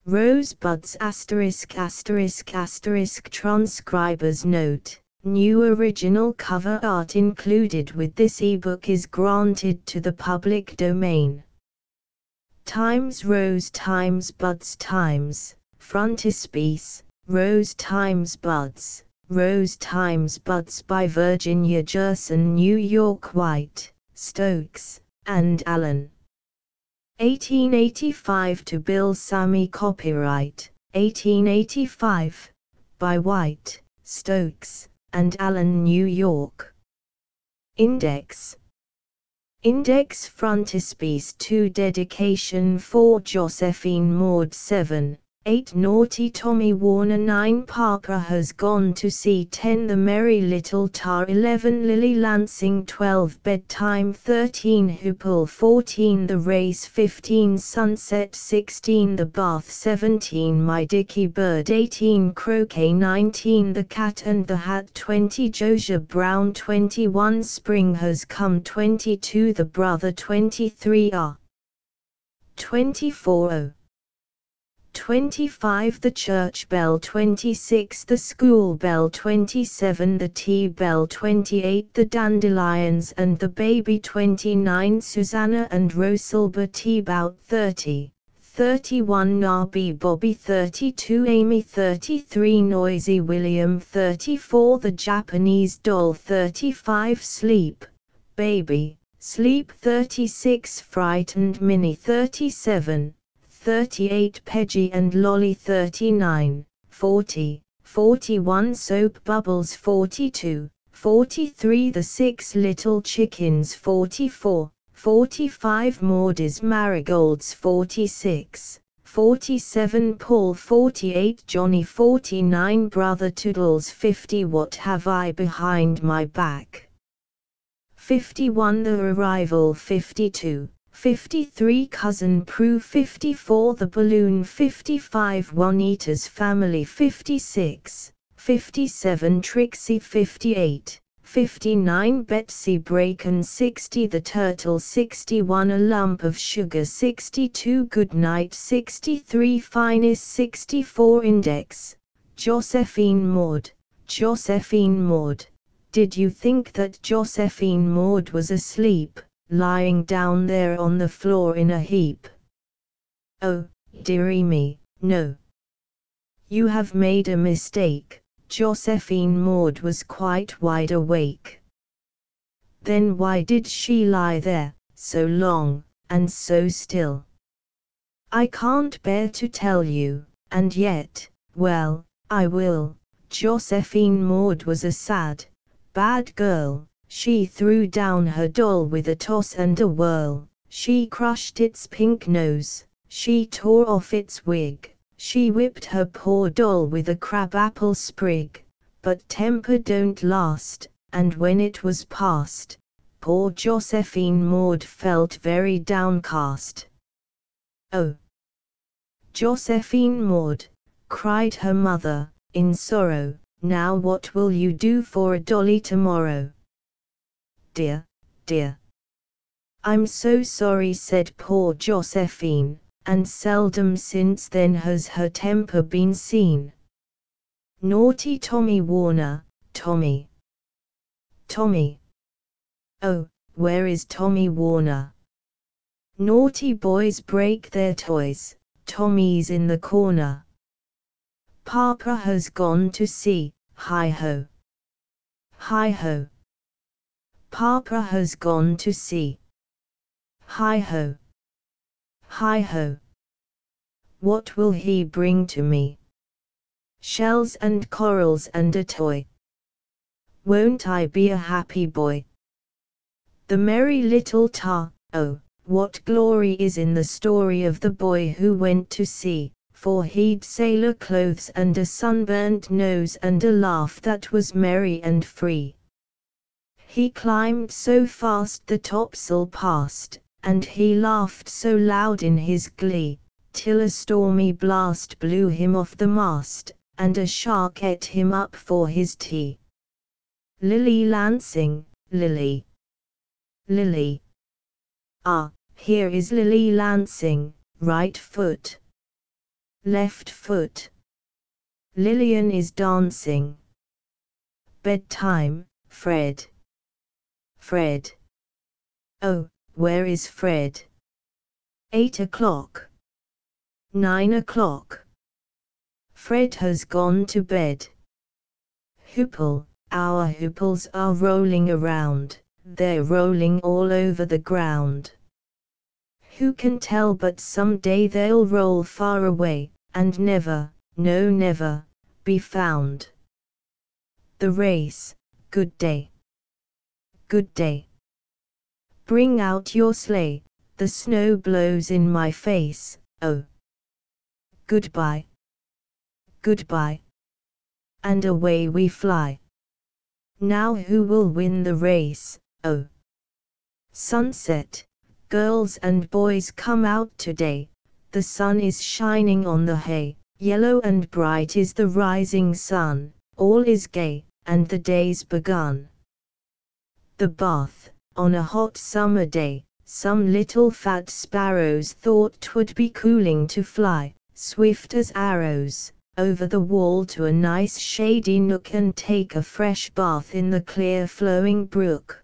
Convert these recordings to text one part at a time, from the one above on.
Rosebuds **** transcriber's note. New original cover art included with this ebook is granted to the public domain. Times Rose times Buds times, frontispiece, Rose times Buds, Rose times Buds by Virginia Gerson, New York White, Stokes, and Allen. 1885 to Bill Sammy. Copyright, 1885, by White, Stokes, and Allen, New York. Index. Index frontispiece to dedication for Josephine Maud 7. 8 Naughty Tommy Warner 9 Papa Has Gone to Sea 10 The Merry Little Tar 11 Lily Lansing 12 Bedtime 13 Hoople 14 The Race 15 Sunset 16 The Bath 17 My Dicky Bird 18 Croquet 19 The Cat and the Hat 20 Josiah Brown 21 Spring Has Come 22 The Brother 23 24 25 The Church Bell 26 The School Bell 27 The Tea Bell 28 The Dandelions and the Baby 29 Susanna and Rosalba Teabout 30 31 Narby Bobby 32 Amy 33 Noisy William 34 The Japanese Doll 35 Sleep, Baby, Sleep 36 Frightened Minnie 37 38 Peggy and Lolly 39, 40, 41 Soap Bubbles 42, 43 The Six Little Chickens 44, 45 Maudie's Marigolds 46, 47 Paul 48 Johnny 49 Brother Toodles 50 What Have I Behind My Back 51 The Arrival 52, 53 Cousin Prue 54 The Balloon 55 Juanita's Family 56, 57 Trixie 58, 59 Betsy Bracken 60 The Turtle 61 A Lump of Sugar 62 Goodnight 63 Finest 64 Index, Josephine Maud, Josephine Maud. Did you think that Josephine Maud was asleep, lying down there on the floor in a heap? Oh, dearie me, no. You have made a mistake. Josephine Maud was quite wide awake. Then why did she lie there, so long, and so still? I can't bear to tell you, and yet, well, I will. Josephine Maud was a sad, bad girl. She threw down her doll with a toss and a whirl, she crushed its pink nose, she tore off its wig, she whipped her poor doll with a crabapple sprig, but temper don't last, and when it was past, poor Josephine Maud felt very downcast. Oh! Josephine Maud, cried her mother, in sorrow, now what will you do for a dolly tomorrow? Dear, dear. I'm so sorry, said poor Josephine, and seldom since then has her temper been seen. Naughty Tommy Warner, Tommy. Tommy. Oh, where is Tommy Warner? Naughty boys break their toys, Tommy's in the corner. Papa has gone to sea, hi-ho. Hi-ho. Papa has gone to sea. Hi-ho. Hi-ho. What will he bring to me? Shells and corals and a toy. Won't I be a happy boy? The merry little tar, oh, what glory is in the story of the boy who went to sea, for he'd sailor clothes and a sunburnt nose and a laugh that was merry and free. He climbed so fast the topsail passed, and he laughed so loud in his glee, till a stormy blast blew him off the mast, and a shark ate him up for his tea. Lily Lansing, Lily. Lily. Ah, here is Lily Lansing, right foot. left foot. Lillian is dancing. Bedtime, Fred. Fred. Oh, where is Fred? 8 o'clock. 9 o'clock. Fred has gone to bed. Hoople, our hooples are rolling around, they're rolling all over the ground. Who can tell but some day they'll roll far away, and never, no never, be found. The race, good day. Good day. Bring out your sleigh, the snow blows in my face, oh. Goodbye. Goodbye. And away we fly. Now who will win the race, oh? Sunset, girls and boys come out today, the sun is shining on the hay, yellow and bright is the rising sun, all is gay, and the day's begun. The bath, on a hot summer day, some little fat sparrows thought 'twould be cooling to fly, swift as arrows, over the wall to a nice shady nook and take a fresh bath in the clear flowing brook.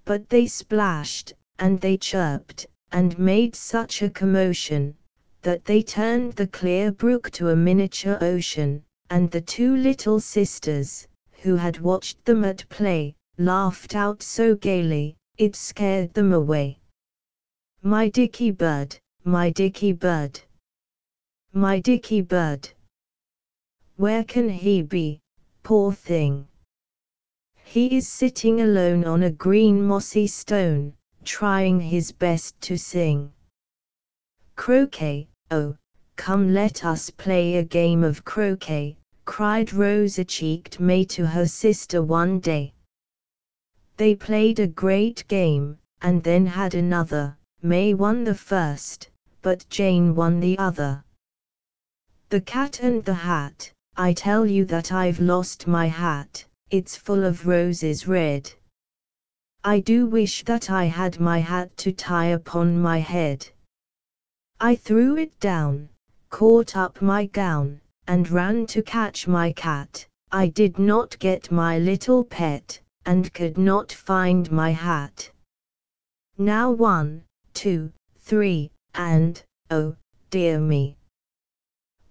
But they splashed, and they chirped, and made such a commotion, that they turned the clear brook to a miniature ocean, and the two little sisters, who had watched them at play, laughed out so gaily, it scared them away. My Dicky bird, my Dicky bird. My Dicky bird. Where can he be, poor thing? He is sitting alone on a green mossy stone, trying his best to sing. Croquet, oh, come let us play a game of croquet, cried rosy-cheeked May to her sister one day. They played a great game, and then had another. May won the first, but Jane won the other. The Cat and the Hat. I tell you that I've lost my hat, it's full of roses red. I do wish that I had my hat to tie upon my head. I threw it down, caught up my gown, and ran to catch my cat. I did not get my little pet, and could not find my hat. Now 1, 2, 3, and, oh, dear me.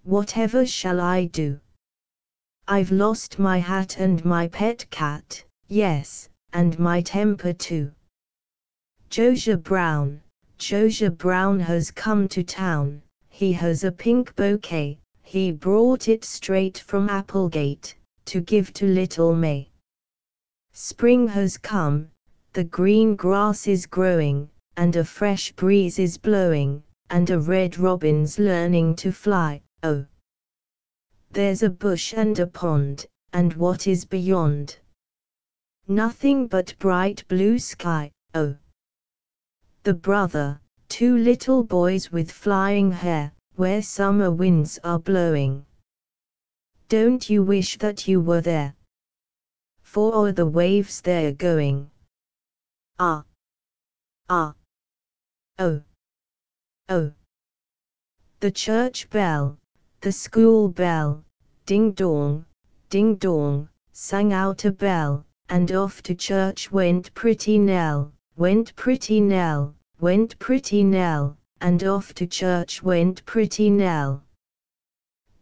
Whatever shall I do? I've lost my hat and my pet cat, yes, and my temper too. Josiah Brown has come to town, he has a pink bouquet, he brought it straight from Applegate, to give to little May. Spring has come, the green grass is growing, and a fresh breeze is blowing, and a red robin's learning to fly, oh. There's a bush and a pond, and what is beyond? Nothing but bright blue sky, oh. The two little boys with flying hair, where summer winds are blowing. Don't you wish that you were there? For o'er the waves they're going. Ah! Ah! Oh! Oh! The church bell, the school bell, ding dong, sang out a bell, and off to church went pretty Nell, went pretty Nell, went pretty Nell, and off to church went pretty Nell.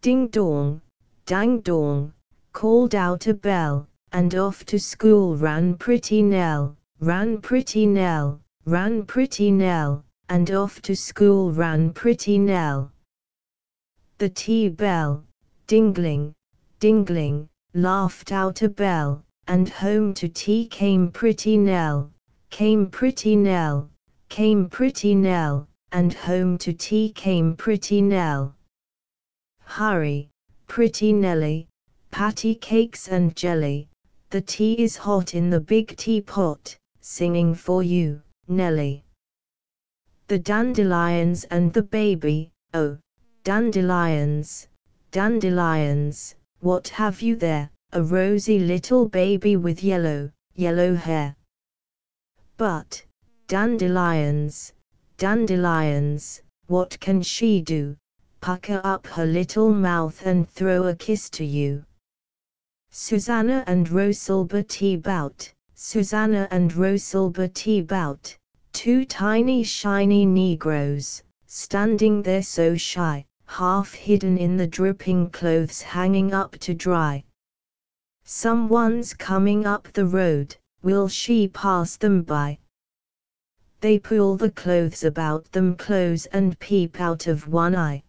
Ding dong, dang dong, called out a bell, and off to school ran pretty Nell, ran pretty Nell, ran pretty Nell, and off to school ran pretty Nell. The tea bell, dingling, dingling, laughed out a bell, and home to tea came pretty Nell, came pretty Nell, came pretty Nell, and home to tea came pretty Nell. Hurry, pretty Nelly, patty cakes and jelly, the tea is hot in the big teapot, singing for you, Nelly. The dandelions and the baby, oh, dandelions, dandelions, what have you there? A rosy little baby with yellow hair. But, dandelions, dandelions, what can she do? pucker up her little mouth and throw a kiss to you. Susanna and Rosalba T-Bout, Susanna and Rosalba T-Bout, two tiny shiny Negroes, standing there so shy, half hidden in the dripping clothes hanging up to dry. Someone's coming up the road, will she pass them by? They pull the clothes about them close and peep out of one eye.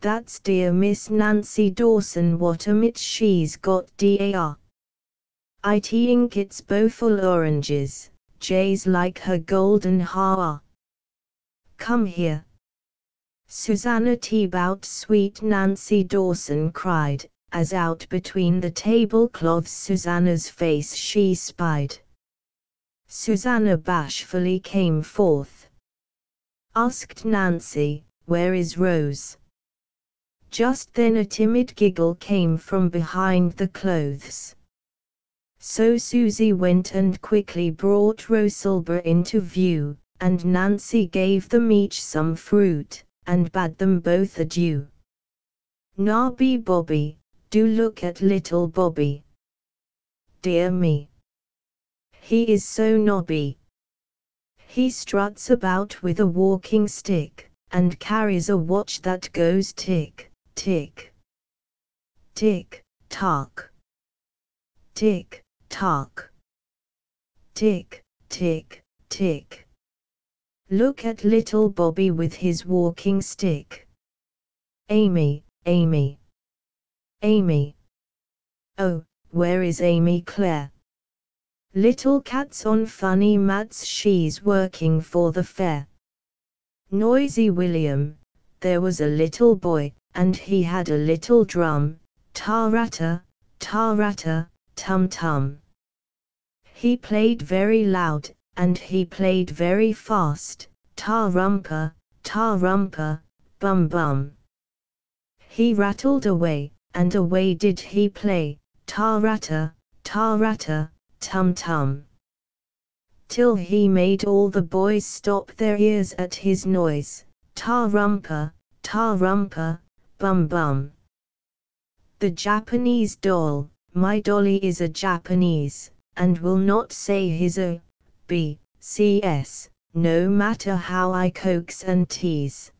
That's dear Miss Nancy Dawson, what a mitch she's got, dar. I think it's beautiful oranges, jays like her golden hair. Come here. Susanna T-Bout, sweet Nancy Dawson cried, as out between the tablecloths Susanna's face she spied. Susanna bashfully came forth. Asked Nancy, where is Rose? Just then a timid giggle came from behind the clothes. So Susie went and quickly brought Rosalba into view, and Nancy gave them each some fruit, and bade them both adieu. Nobby Bobby, do look at little Bobby. Dear me, he is so nobby. He struts about with a walking stick, and carries a watch that goes tick, tick, tick, tock, tick, tock, tick, tick, tick. Look at little Bobby with his walking stick. Amy, Amy, Amy. Oh, where is Amy Claire? Little cat's on funny mats, she's working for the fair. Noisy William, there was a little boy, and he had a little drum, ta-ratta, tum-tum. He played very loud, and he played very fast, ta-rumpa, bum-bum. He rattled away, and away did he play, ta-ratta, tum-tum. Till he made all the boys stop their ears at his noise, ta-rumpa, bum-bum. The Japanese doll, my dolly is a Japanese, and will not say his O, B, C, S, no matter how I coax and tease.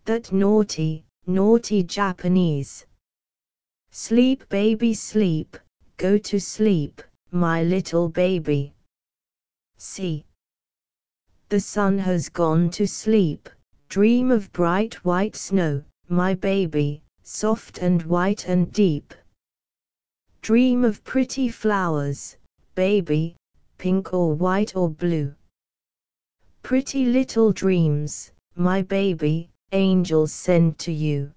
That naughty, naughty Japanese. Sleep baby sleep, go to sleep, my little baby. See. The sun has gone to sleep, dream of bright white snow, my baby, soft and white and deep. Dream of pretty flowers, baby, pink or white or blue. Pretty little dreams, my baby, angels send to you.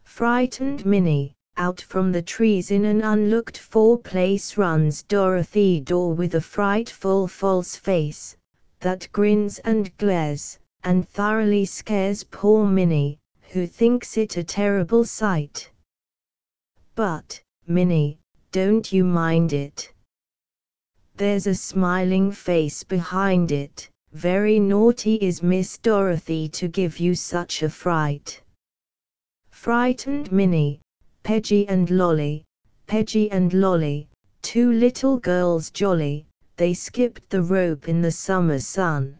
Frightened Minnie, out from the trees in an unlooked-for place runs Dorothy Dor with a frightful false face, that grins and glares, and thoroughly scares poor Minnie, who thinks it a terrible sight. But, Minnie, don't you mind it. There's a smiling face behind it, very naughty is Miss Dorothy to give you such a fright. Frightened Minnie, Peggy and Lolly, two little girls jolly, they skipped the rope in the summer sun.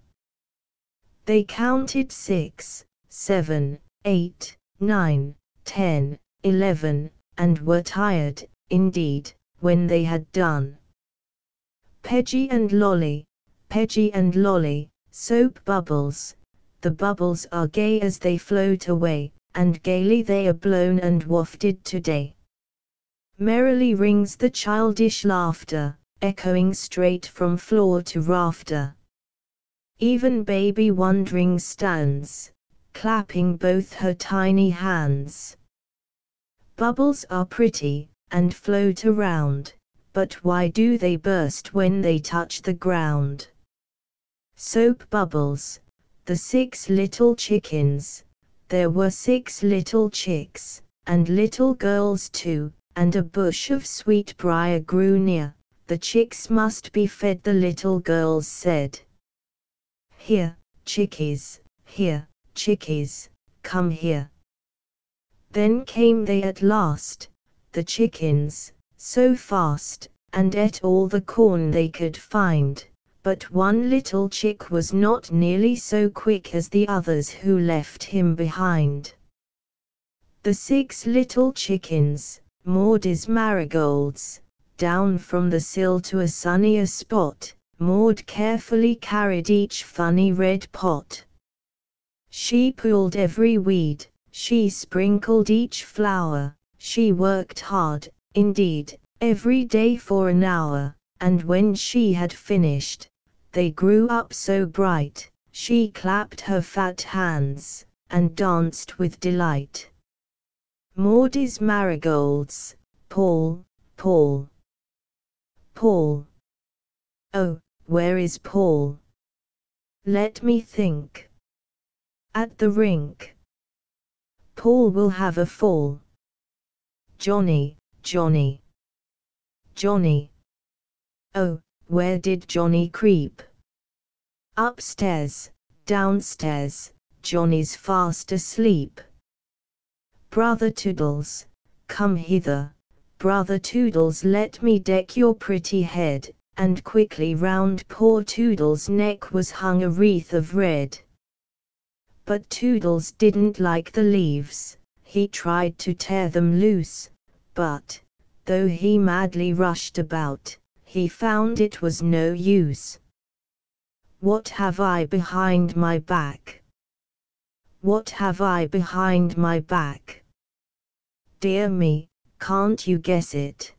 They counted 6, 7, 8, 9, 10, 11, and were tired, indeed, when they had done. Peggy and Lolly, soap bubbles, the bubbles are gay as they float away, and gaily they are blown and wafted today. Merrily rings the childish laughter, echoing straight from floor to rafter. Even baby wondering stands, clapping both her tiny hands. Bubbles are pretty, and float around, but why do they burst when they touch the ground? Soap bubbles, the 6 little chickens. There were 6 little chicks, and little girls too, and a bush of sweetbriar grew near. The chicks must be fed, the little girls said. Here, chickies, come here. Then came they at last, the chickens, so fast, and ate all the corn they could find, but one little chick was not nearly so quick as the others who left him behind. The 6 little chickens, Maud's marigolds, down from the sill to a sunnier spot, Maud carefully carried each funny red pot. She pulled every weed, she sprinkled each flower, she worked hard, indeed, every day for an hour, and when she had finished, they grew up so bright, she clapped her fat hands, and danced with delight. Maud's marigolds, Paul, Paul. Paul. Oh, where is Paul? Let me think. At the rink. Paul will have a fall. Johnny, Johnny. Johnny. Oh, where did Johnny creep? Upstairs, downstairs, Johnny's fast asleep. Brother Toodles, come hither, Brother Toodles, let me deck your pretty head, and quickly round poor Toodles' neck was hung a wreath of red. But Toodles didn't like the leaves, he tried to tear them loose, but, though he madly rushed about, he found it was no use. What have I behind my back? What have I behind my back? Dear me, can't you guess it?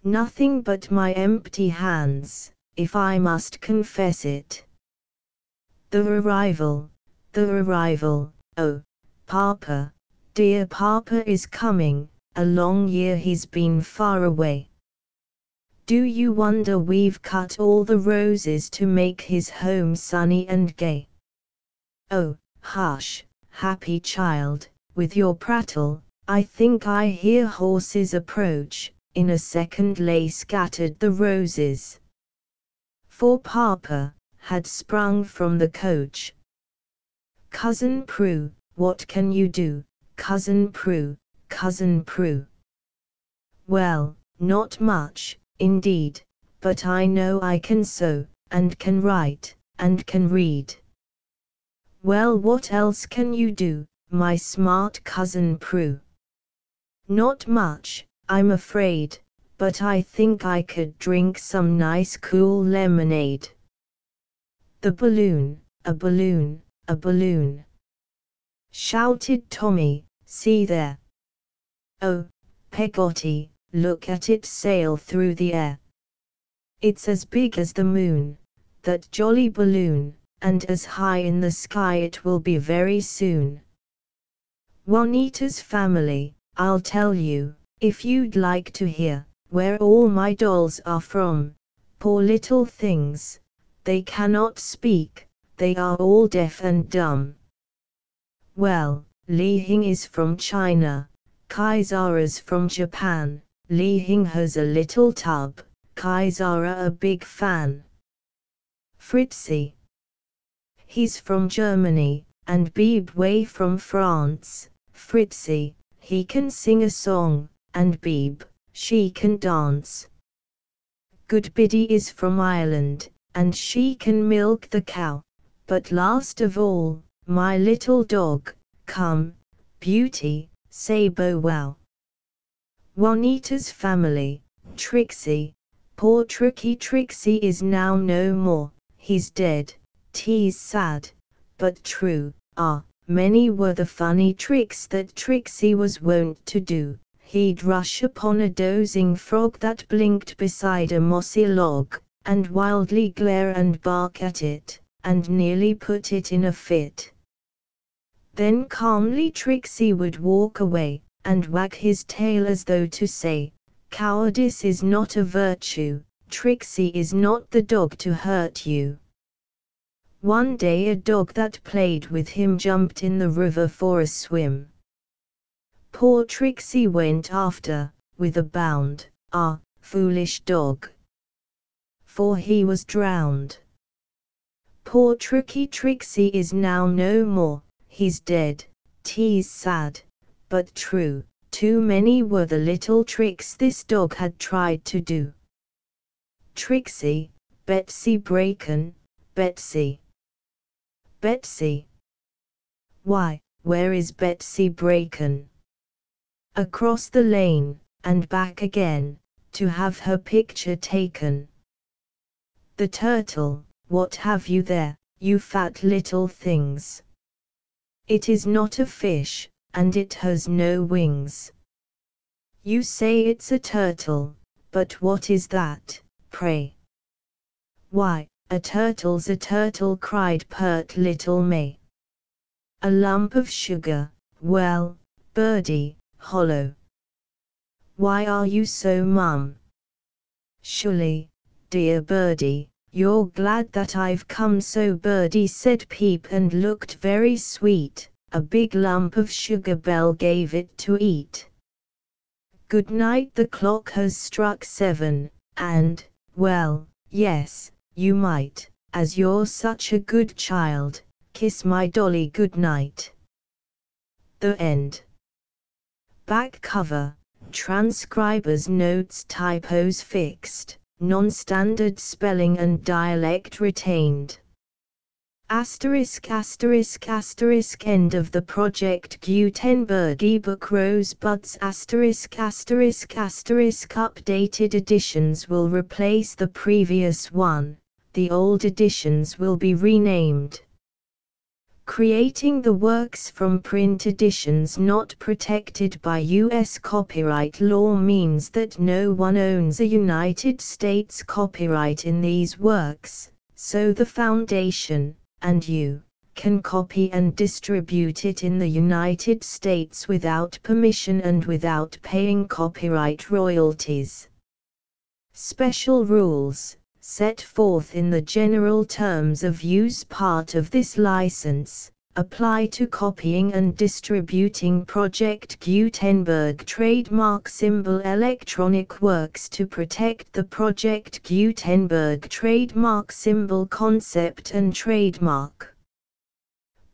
Nothing but my empty hands, if I must confess it. The arrival, oh, Papa, dear Papa is coming, a long year he's been far away. Do you wonder we've cut all the roses to make his home sunny and gay? Oh, hush, happy child, with your prattle, I think I hear horses approach, in a second lay scattered the roses. For Papa had sprung from the coach. Cousin Prue, what can you do, Cousin Prue, Cousin Prue? Well, not much, indeed, but I know I can sew, and can write, and can read. Well, what else can you do, my smart Cousin Prue? Not much, I'm afraid, but I think I could drink some nice cool lemonade. The balloon, a balloon, a balloon, shouted Tommy, see there. Oh, Peggotty, look at it sail through the air. It's as big as the moon, that jolly balloon, and as high in the sky it will be very soon. Juanita's family, I'll tell you, if you'd like to hear, where all my dolls are from, poor little things, they cannot speak, they are all deaf and dumb. Well, Li Hing is from China, Kaizara's from Japan, Li Hing has a little tub, Kaizara a big fan. Fritzy, he's from Germany, and Beeb way from France. Fritzy, he can sing a song, and Beeb, she can dance. Good Biddy is from Ireland, and she can milk the cow. But last of all, my little dog, come, Beauty, say bow wow. Juanita's family, Trixie, poor Tricky Trixie is now no more, he's dead, 'tis sad, but true. Many were the funny tricks that Trixie was wont to do. He'd rush upon a dozing frog that blinked beside a mossy log, and wildly glare and bark at it, and nearly put it in a fit. Then calmly Trixie would walk away, and wag his tail as though to say, cowardice is not a virtue, Trixie is not the dog to hurt you. One day a dog that played with him jumped in the river for a swim. Poor Trixie went after, with a bound, foolish dog! For he was drowned. Poor Tricky Trixie is now no more, he's dead, 'Tis sad, but true, too many were the little tricks this dog had tried to do. Trixie, Betsy Bracken, Betsy. Betsy. Why, where is Betsy Bracken? Across the lane, and back again, to have her picture taken. The turtle, what have you there, you fat little things? It is not a fish, and it has no wings. You say it's a turtle, but what is that, pray? Why, a turtle's a turtle, cried pert little May. A lump of sugar, well, birdie, hollow. Why are you so mum? Surely, dear birdie, you're glad that I've come, so birdie said peep and looked very sweet. A big lump of sugar Belle gave it to eat. Good night, the clock has struck 7, and, well, yes, you might, as you're such a good child, kiss my dolly good night. The end. Back cover, transcribers' notes, typos fixed, non-standard spelling and dialect retained. Asterisk asterisk asterisk end of the Project Gutenberg ebook Rosebuds asterisk asterisk asterisk updated editions will replace the previous one, the old editions will be renamed. Creating the works from print editions not protected by U.S. copyright law means that no one owns a United States copyright in these works, so the Foundation, and you, can copy and distribute it in the United States without permission and without paying copyright royalties. Special rules, set forth in the general terms of use part of this license, apply to copying and distributing Project Gutenberg trademark symbol electronic works to protect the Project Gutenberg trademark symbol concept and trademark.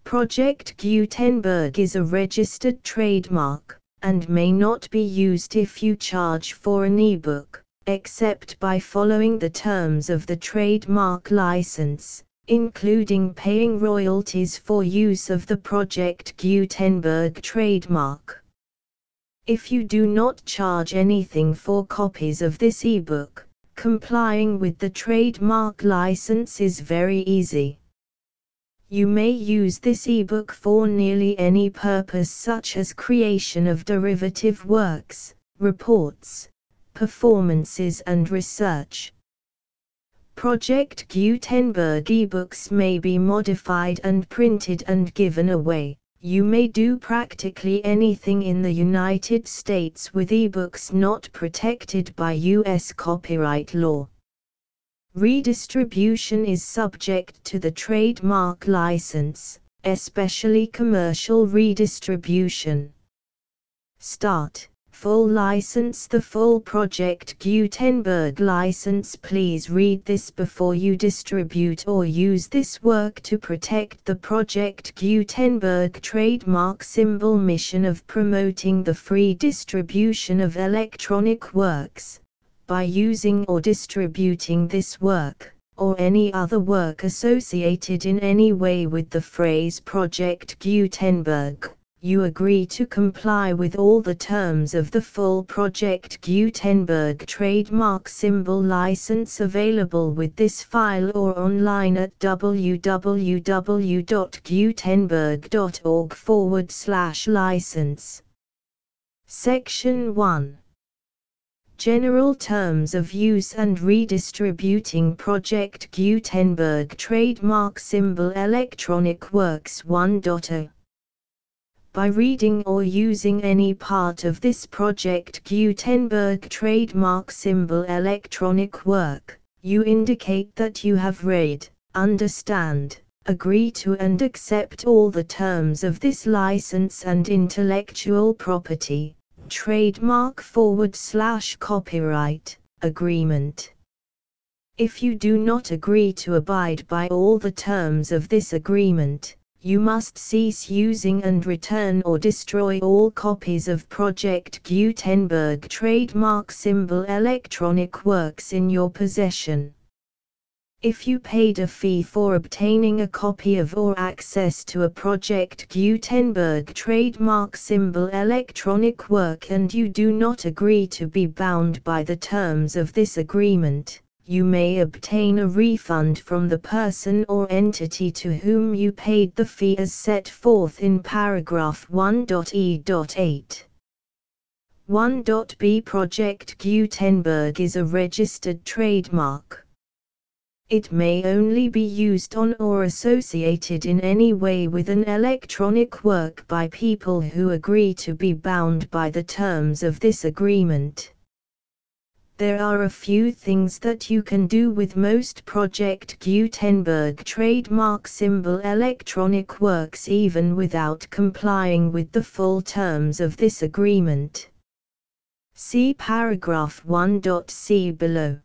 Project Gutenberg is a registered trademark, and may not be used if you charge for an ebook, except by following the terms of the trademark license, including paying royalties for use of the Project Gutenberg trademark. If you do not charge anything for copies of this ebook, complying with the trademark license is very easy. You may use this ebook for nearly any purpose, such as creation of derivative works, reports, performances and research. Project Gutenberg ebooks may be modified and printed and given away. You may do practically anything in the United States with ebooks not protected by U.S. copyright law. Redistribution is subject to the trademark license, especially commercial redistribution. Start. Full license. The full Project Gutenberg license. Please read this before you distribute or use this work to protect the Project Gutenberg trademark symbol mission of promoting the free distribution of electronic works. By using or distributing this work, or any other work associated in any way with the phrase Project Gutenberg, you agree to comply with all the terms of the full Project Gutenberg trademark symbol license available with this file or online at www.gutenberg.org/license. Section 1. General Terms of Use and Redistributing Project Gutenberg Trademark Symbol Electronic Works 1.0. By reading or using any part of this Project Gutenberg trademark symbol electronic work, you indicate that you have read, understand, agree to and accept all the terms of this license and intellectual property, trademark/copyright, agreement. If you do not agree to abide by all the terms of this agreement, you must cease using and return or destroy all copies of Project Gutenberg trademark symbol electronic works in your possession. If you paid a fee for obtaining a copy of or access to a Project Gutenberg trademark symbol electronic work and you do not agree to be bound by the terms of this agreement, you may obtain a refund from the person or entity to whom you paid the fee as set forth in paragraph 1.e.8. 1.b Project Gutenberg is a registered trademark. It may only be used on or associated in any way with an electronic work by people who agree to be bound by the terms of this agreement. There are a few things that you can do with most Project Gutenberg trademark symbol electronic works even without complying with the full terms of this agreement. See paragraph 1.c below.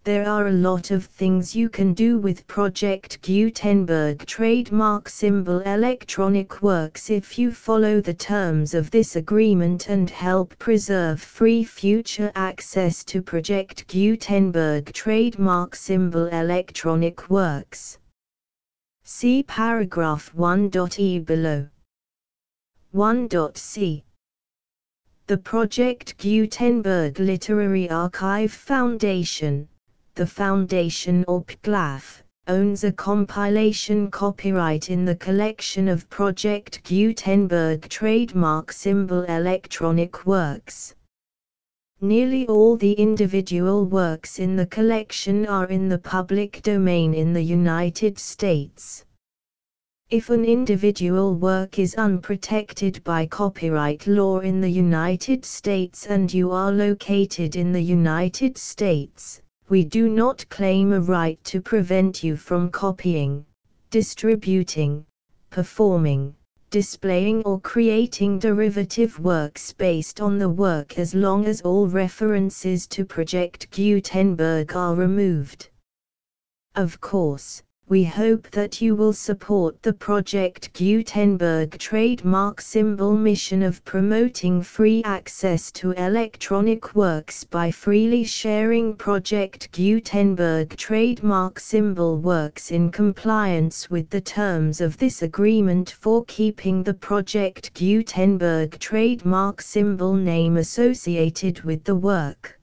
There are a lot of things you can do with Project Gutenberg trademark symbol electronic works if you follow the terms of this agreement and help preserve free future access to Project Gutenberg trademark symbol electronic works. See paragraph 1.e below. 1.c The Project Gutenberg Literary Archive Foundation, the Foundation or PGLAF, owns a compilation copyright in the collection of Project Gutenberg trademark symbol electronic works. Nearly all the individual works in the collection are in the public domain in the United States. If an individual work is unprotected by copyright law in the United States and you are located in the United States, we do not claim a right to prevent you from copying, distributing, performing, displaying or creating derivative works based on the work as long as all references to Project Gutenberg are removed. Of course, we hope that you will support the Project Gutenberg trademark symbol mission of promoting free access to electronic works by freely sharing Project Gutenberg trademark symbol works in compliance with the terms of this agreement for keeping the Project Gutenberg trademark symbol name associated with the work.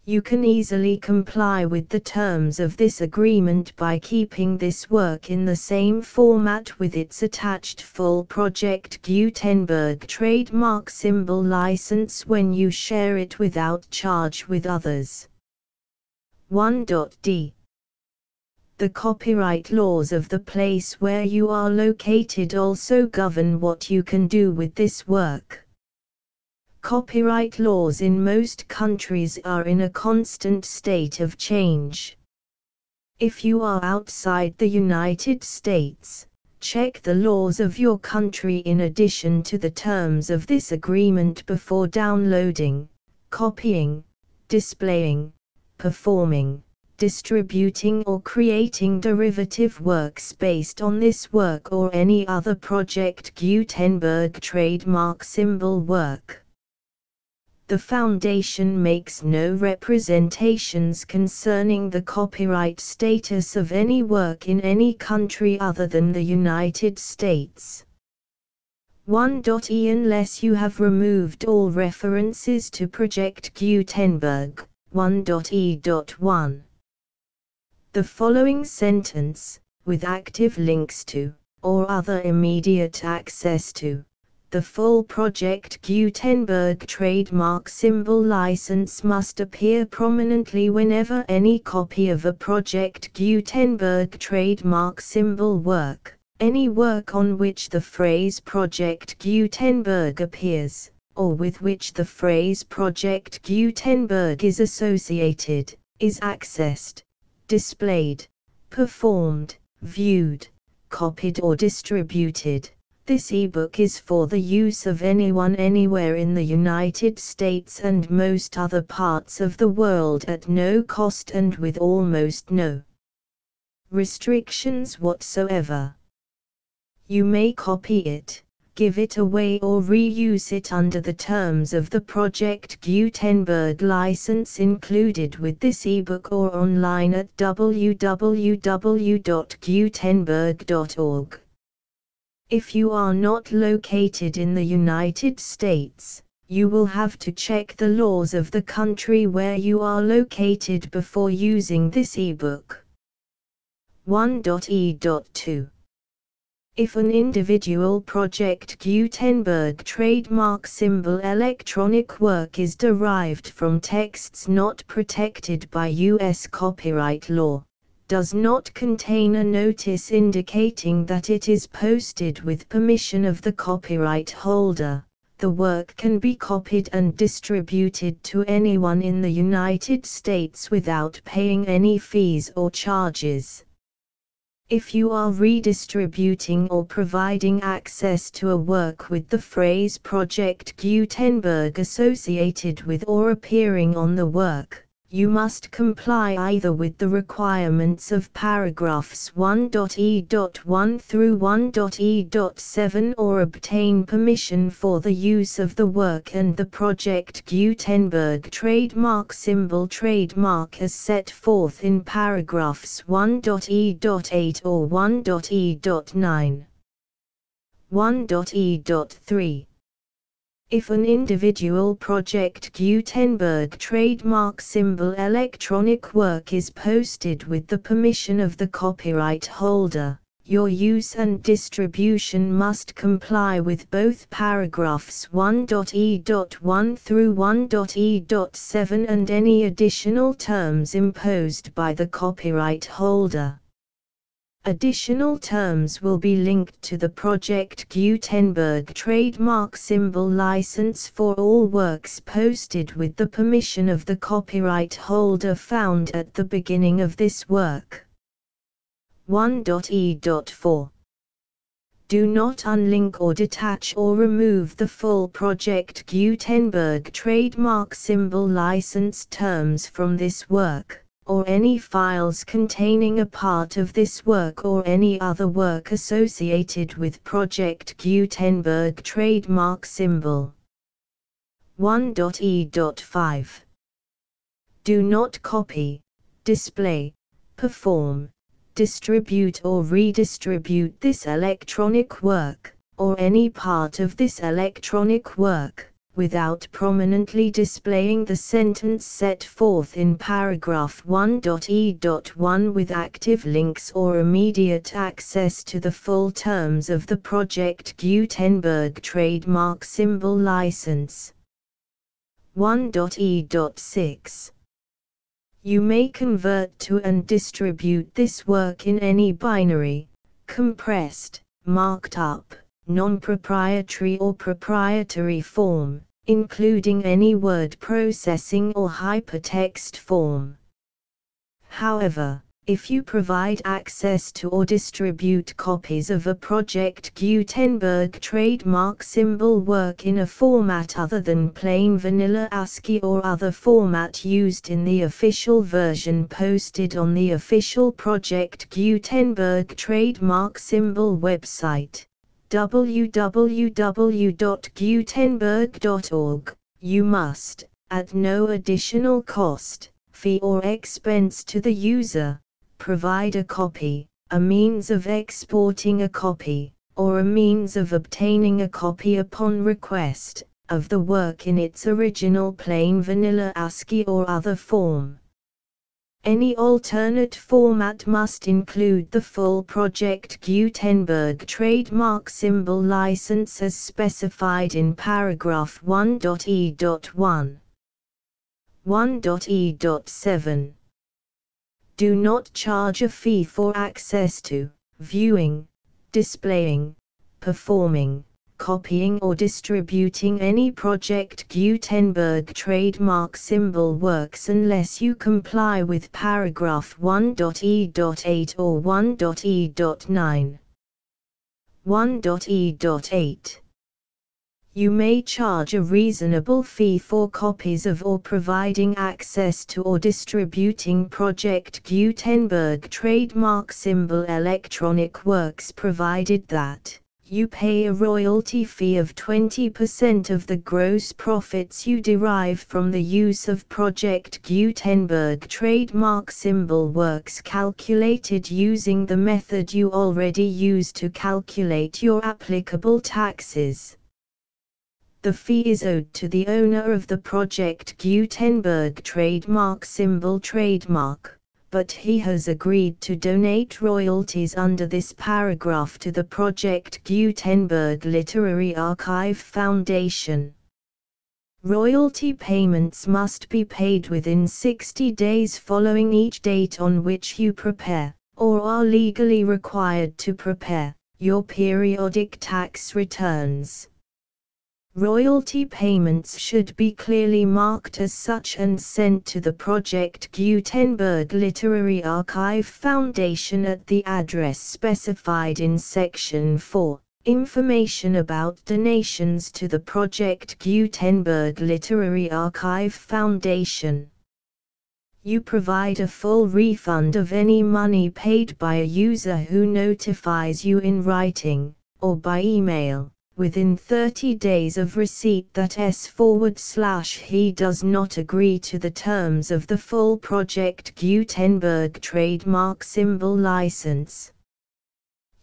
You can easily comply with the terms of this agreement by keeping this work in the same format with its attached full Project Gutenberg trademark symbol license when you share it without charge with others. 1.d The copyright laws of the place where you are located also govern what you can do with this work. Copyright laws in most countries are in a constant state of change. If you are outside the United States, check the laws of your country in addition to the terms of this agreement before downloading, copying, displaying, performing, distributing or creating derivative works based on this work or any other Project Gutenberg trademark symbol work. The Foundation makes no representations concerning the copyright status of any work in any country other than the United States. 1.e Unless you have removed all references to Project Gutenberg. 1.e.1 The following sentence, with active links to, or other immediate access to, the full Project Gutenberg trademark symbol license must appear prominently whenever any copy of a Project Gutenberg trademark symbol work, any work on which the phrase Project Gutenberg appears, or with which the phrase Project Gutenberg is associated, is accessed, displayed, performed, viewed, copied or distributed. This ebook is for the use of anyone anywhere in the United States and most other parts of the world at no cost and with almost no restrictions whatsoever. You may copy it, give it away or reuse it under the terms of the Project Gutenberg license included with this ebook or online at www.gutenberg.org. If you are not located in the United States, you will have to check the laws of the country where you are located before using this ebook. 1.e.2. If an individual Project Gutenberg trademark symbol electronic work is derived from texts not protected by U.S. copyright law, does not contain a notice indicating that it is posted with permission of the copyright holder, the work can be copied and distributed to anyone in the United States without paying any fees or charges. If you are redistributing or providing access to a work with the phrase Project Gutenberg associated with or appearing on the work, you must comply either with the requirements of paragraphs 1.e.1 through 1.e.7 or obtain permission for the use of the work and the Project Gutenberg trademark symbol trademark as set forth in paragraphs 1.e.8 or 1.e.9. 1.e.3. If an individual Project Gutenberg trademark symbol electronic work is posted with the permission of the copyright holder, your use and distribution must comply with both paragraphs 1.e.1 through 1.e.7 and any additional terms imposed by the copyright holder. Additional terms will be linked to the Project Gutenberg trademark symbol license for all works posted with the permission of the copyright holder found at the beginning of this work. 1.e.4. Do not unlink or detach or remove the full Project Gutenberg trademark symbol license terms from this work, or any files containing a part of this work or any other work associated with Project Gutenberg trademark symbol. 1.e.5. Do not copy, display, perform, distribute or redistribute this electronic work, or any part of this electronic work, without prominently displaying the sentence set forth in paragraph 1.e.1 with active links or immediate access to the full terms of the Project Gutenberg trademark symbol license. 1.e.6. You may convert to and distribute this work in any binary, compressed, marked up, non-proprietary or proprietary form, including any word processing or hypertext form. However, if you provide access to or distribute copies of a Project Gutenberg trademark symbol work in a format other than plain vanilla ASCII or other format used in the official version posted on the official Project Gutenberg trademark symbol website, www.gutenberg.org, you must, at no additional cost, fee or expense to the user, provide a copy, a means of exporting a copy, or a means of obtaining a copy upon request, of the work in its original plain vanilla ASCII or other form. Any alternate format must include the full Project Gutenberg trademark symbol license as specified in paragraph 1.e.1. 1.e.7. Do not charge a fee for access to, viewing, displaying, performing, copying or distributing any Project Gutenberg trademark symbol works unless you comply with paragraph 1.e.8 or 1.e.9. 1.e.8. You may charge a reasonable fee for copies of or providing access to or distributing Project Gutenberg trademark symbol electronic works, provided that you pay a royalty fee of 20% of the gross profits you derive from the use of Project Gutenberg trademark symbol works calculated using the method you already use to calculate your applicable taxes. The fee is owed to the owner of the Project Gutenberg trademark symbol trademark, but he has agreed to donate royalties under this paragraph to the Project Gutenberg Literary Archive Foundation. Royalty payments must be paid within 60 days following each date on which you prepare, or are legally required to prepare, your periodic tax returns. Royalty payments should be clearly marked as such and sent to the Project Gutenberg Literary Archive Foundation at the address specified in Section 4. Information about donations to the Project Gutenberg Literary Archive Foundation. You provide a full refund of any money paid by a user who notifies you in writing, or by email, within 30 days of receipt that he does not agree to the terms of the full Project Gutenberg trademark symbol license.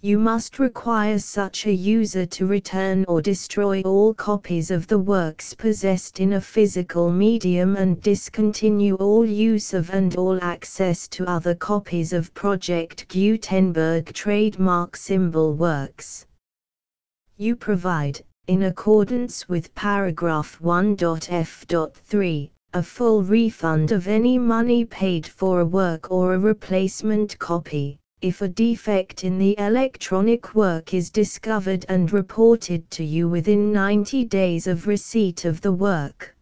You must require such a user to return or destroy all copies of the works possessed in a physical medium and discontinue all use of and all access to other copies of Project Gutenberg trademark symbol works. You provide, in accordance with paragraph 1.f.3, a full refund of any money paid for a work or a replacement copy, if a defect in the electronic work is discovered and reported to you within 90 days of receipt of the work.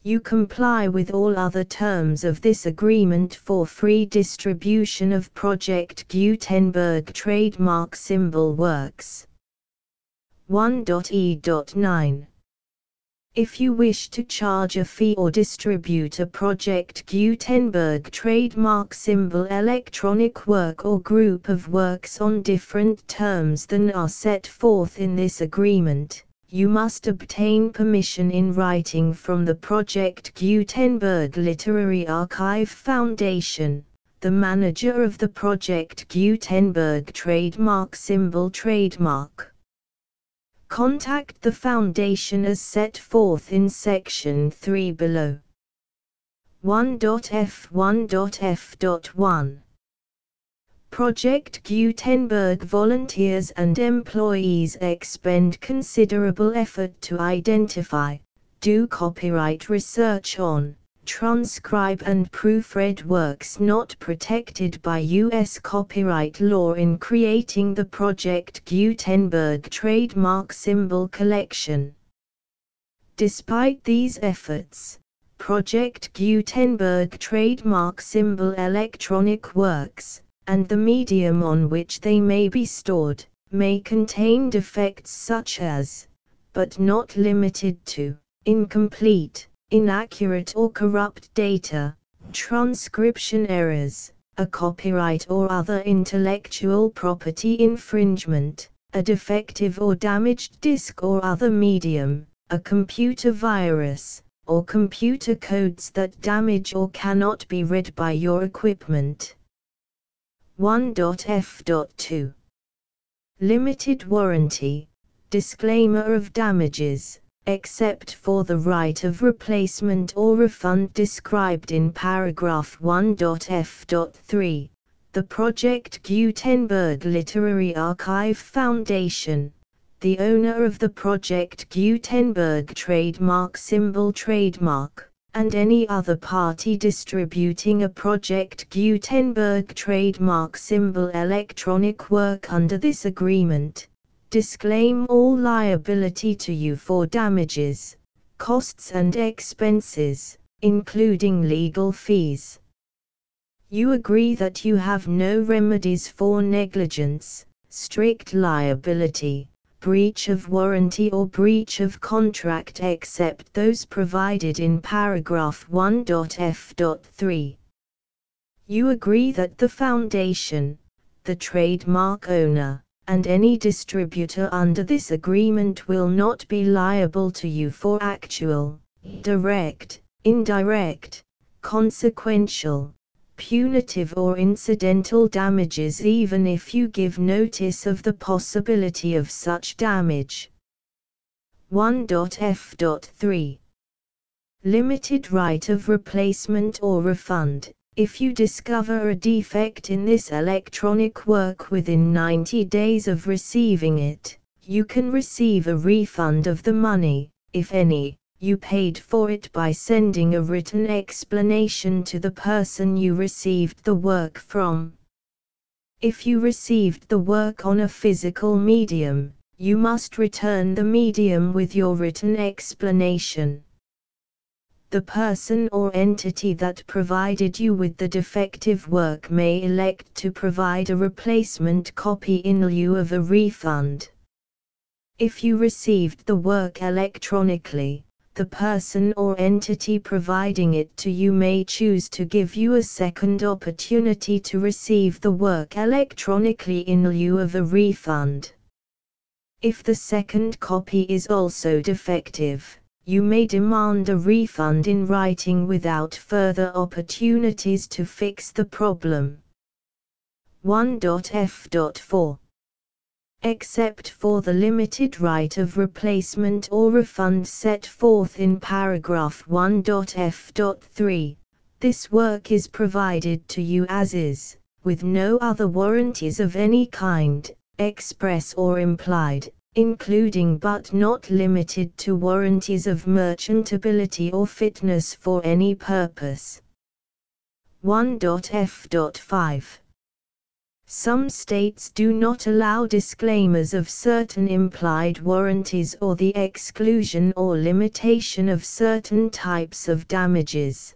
You comply with all other terms of this agreement for free distribution of Project Gutenberg trademark symbol works. 1.e.9. If you wish to charge a fee or distribute a Project Gutenberg trademark symbol electronic work or group of works on different terms than are set forth in this agreement, you must obtain permission in writing from the Project Gutenberg Literary Archive Foundation, the manager of the Project Gutenberg trademark symbol trademark. Contact the Foundation as set forth in Section 3 below. 1.f1.f.1. Project Gutenberg volunteers and employees expend considerable effort to identify, do copyright research on, transcribe and proofread works not protected by U.S. copyright law in creating the Project Gutenberg trademark symbol collection. Despite these efforts, Project Gutenberg trademark symbol electronic works, and the medium on which they may be stored, may contain defects such as, but not limited to, incomplete, inaccurate or corrupt data, transcription errors, a copyright or other intellectual property infringement, a defective or damaged disk or other medium, a computer virus, or computer codes that damage or cannot be read by your equipment. 1.f.2. Limited warranty, disclaimer of damages, except for the right of replacement or refund described in paragraph 1.f.3, the Project Gutenberg Literary Archive Foundation, the owner of the Project Gutenberg trademark symbol trademark, and any other party distributing a Project Gutenberg trademark symbol electronic work under this agreement, disclaim all liability to you for damages, costs and expenses, including legal fees. You agree that you have no remedies for negligence, strict liability, breach of warranty or breach of contract except those provided in paragraph 1.f.3. You agree that the foundation, the trademark owner, and any distributor under this agreement will not be liable to you for actual, direct, indirect, consequential, punitive or incidental damages even if you give notice of the possibility of such damage. 1.f.3. Limited right of replacement or refund. If you discover a defect in this electronic work within 90 days of receiving it, you can receive a refund of the money, if any, you paid for it by sending a written explanation to the person you received the work from. If you received the work on a physical medium, you must return the medium with your written explanation. The person or entity that provided you with the defective work may elect to provide a replacement copy in lieu of a refund. If you received the work electronically, the person or entity providing it to you may choose to give you a second opportunity to receive the work electronically in lieu of a refund. If the second copy is also defective, you may demand a refund in writing without further opportunities to fix the problem. 1.f.4. Except for the limited right of replacement or refund set forth in paragraph 1.f.3, this work is provided to you as is, with no other warranties of any kind, express or implied, including but not limited to warranties of merchantability or fitness for any purpose. 1.f.5. Some states do not allow disclaimers of certain implied warranties or the exclusion or limitation of certain types of damages.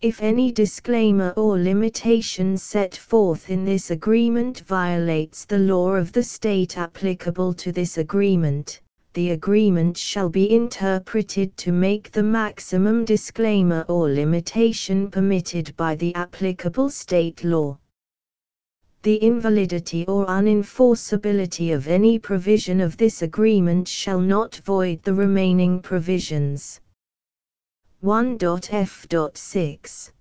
If any disclaimer or limitation set forth in this agreement violates the law of the state applicable to this agreement, the agreement shall be interpreted to make the maximum disclaimer or limitation permitted by the applicable state law. The invalidity or unenforceability of any provision of this agreement shall not void the remaining provisions. 1.f.6.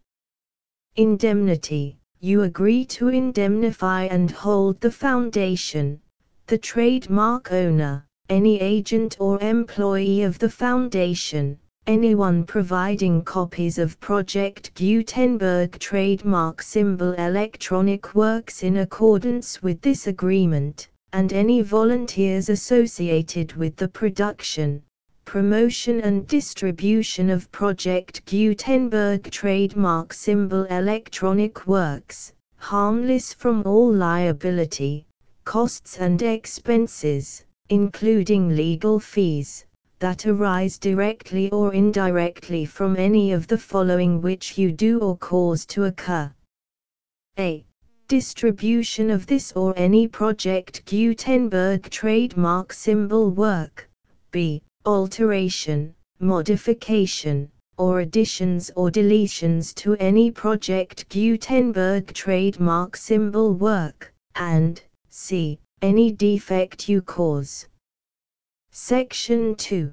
Indemnity. You agree to indemnify and hold the foundation, the trademark owner, any agent or employee of the foundation, anyone providing copies of Project Gutenberg trademark symbol electronic works in accordance with this agreement, and any volunteers associated with the production, promotion and distribution of Project Gutenberg trademark symbol electronic works, harmless from all liability, costs and expenses, including legal fees, that arise directly or indirectly from any of the following which you do or cause to occur. A. Distribution of this or any Project Gutenberg trademark symbol work. B. Alteration, modification, or additions or deletions to any Project Gutenberg trademark symbol work, and C. Any defect you cause. Section 2.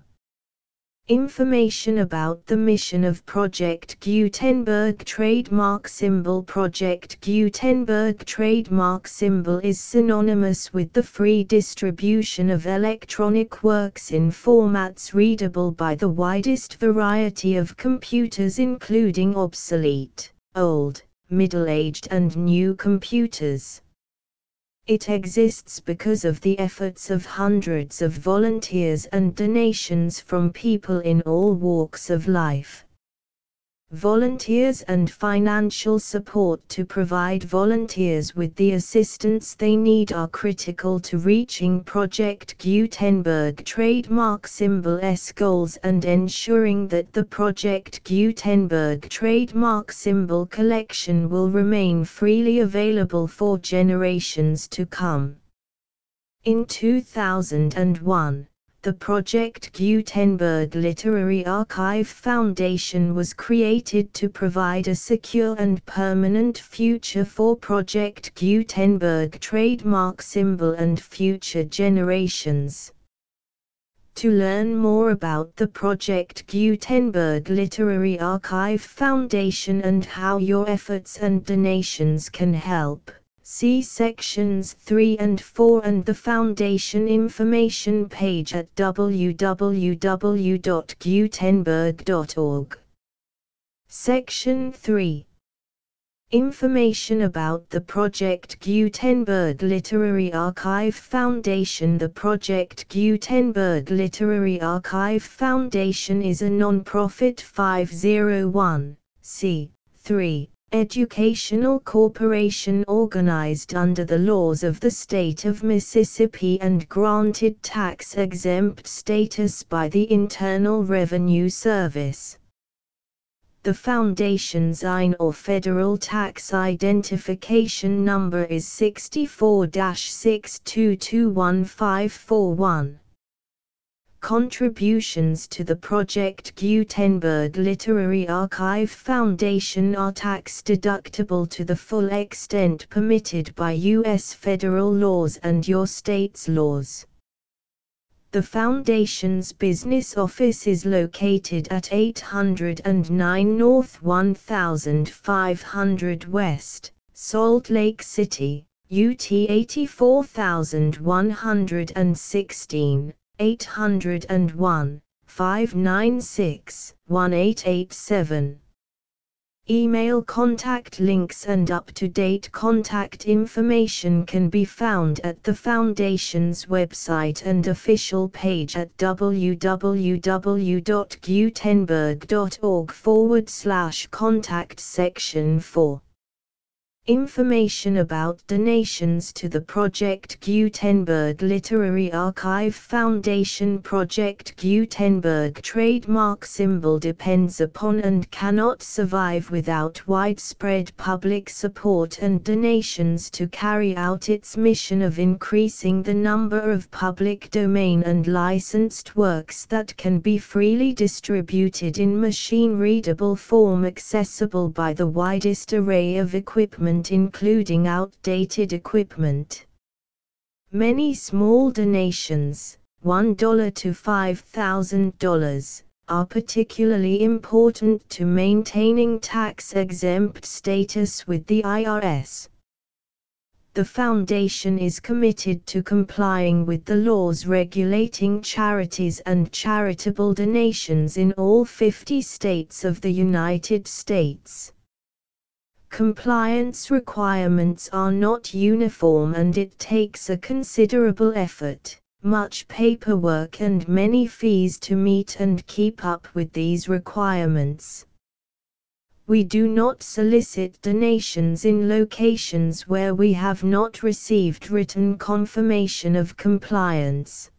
Information about the mission of Project Gutenberg trademark symbol. Project Gutenberg trademark symbol is synonymous with the free distribution of electronic works in formats readable by the widest variety of computers, including obsolete, old, middle-aged and new computers. It exists because of the efforts of hundreds of volunteers and donations from people in all walks of life. Volunteers and financial support to provide volunteers with the assistance they need are critical to reaching Project Gutenberg trademark symbol's goals and ensuring that the Project Gutenberg trademark symbol collection will remain freely available for generations to come. In 2001, the Project Gutenberg Literary Archive Foundation was created to provide a secure and permanent future for Project Gutenberg trademark symbol and future generations. To learn more about the Project Gutenberg Literary Archive Foundation and how your efforts and donations can help, see sections 3 and 4 and the Foundation information page at www.gutenberg.org. Section 3. Information about the Project Gutenberg Literary Archive Foundation. The Project Gutenberg Literary Archive Foundation is a non-profit 501(c)(3) educational corporation organized under the laws of the state of Mississippi and granted tax-exempt status by the Internal Revenue Service. The Foundation's IN or Federal Tax Identification Number is 64-6221541. Contributions to the Project Gutenberg Literary Archive Foundation are tax-deductible to the full extent permitted by U.S. federal laws and your state's laws. The Foundation's business office is located at 809 North 1500 West, Salt Lake City, UT 84116. 801-596-1887. Email contact links and up-to-date contact information can be found at the Foundation's website and official page at www.gutenberg.org/contact section 4. Information about donations to the Project Gutenberg Literary Archive Foundation. Project Gutenberg trademark symbol depends upon and cannot survive without widespread public support and donations to carry out its mission of increasing the number of public domain and licensed works that can be freely distributed in machine-readable form accessible by the widest array of equipment including outdated equipment. Many small donations, $1 to $5,000, are particularly important to maintaining tax-exempt status with the IRS. The Foundation is committed to complying with the laws regulating charities and charitable donations in all 50 states of the United States. Compliance requirements are not uniform and it takes a considerable effort, much paperwork and many fees to meet and keep up with these requirements. We do not solicit donations in locations where we have not received written confirmation of compliance.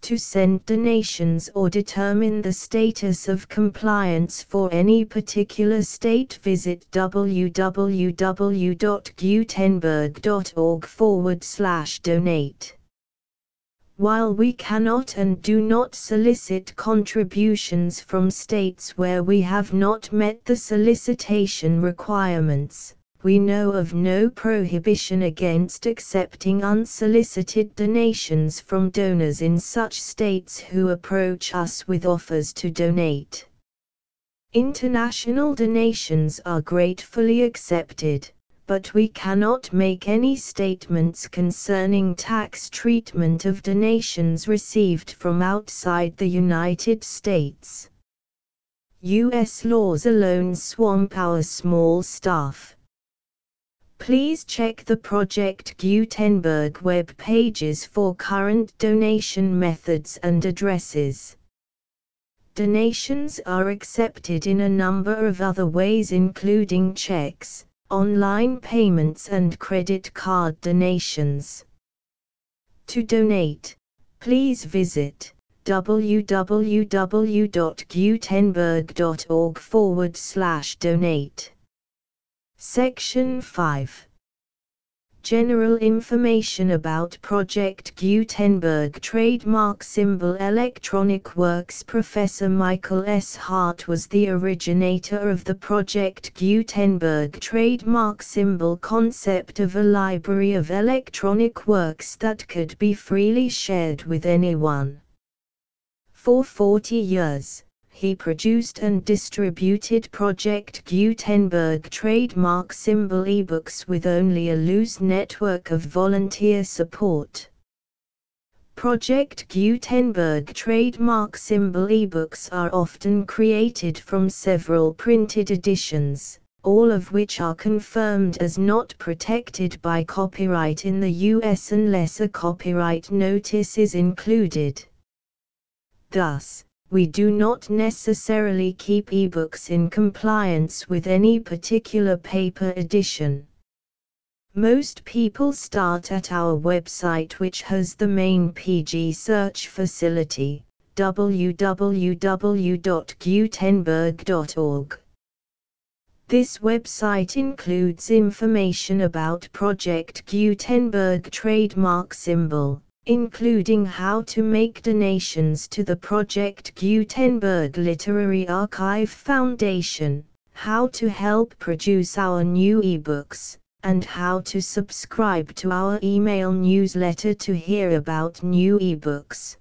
To send donations or determine the status of compliance for any particular state, visit www.gutenberg.org/donate. While we cannot and do not solicit contributions from states where we have not met the solicitation requirements, we know of no prohibition against accepting unsolicited donations from donors in such states who approach us with offers to donate. International donations are gratefully accepted, but we cannot make any statements concerning tax treatment of donations received from outside the United States. U.S. laws alone swamp our small staff. Please check the Project Gutenberg web pages for current donation methods and addresses. Donations are accepted in a number of other ways including checks, online payments and credit card donations. To donate, please visit www.gutenberg.org/donate. Section 5. General information about Project Gutenberg trademark symbol Electronic Works. Professor Michael S. Hart was the originator of the Project Gutenberg trademark symbol concept of a library of electronic works that could be freely shared with anyone. For 40 years, he produced and distributed Project Gutenberg trademark symbol ebooks with only a loose network of volunteer support. Project Gutenberg trademark symbol ebooks are often created from several printed editions, all of which are confirmed as not protected by copyright in the US unless a copyright notice is included. Thus, we do not necessarily keep ebooks in compliance with any particular paper edition. Most people start at our website, which has the main PG search facility, www.gutenberg.org. This website includes information about Project Gutenberg trademark symbol, including how to make donations to the Project Gutenberg Literary Archive Foundation, how to help produce our new ebooks, and how to subscribe to our email newsletter to hear about new ebooks.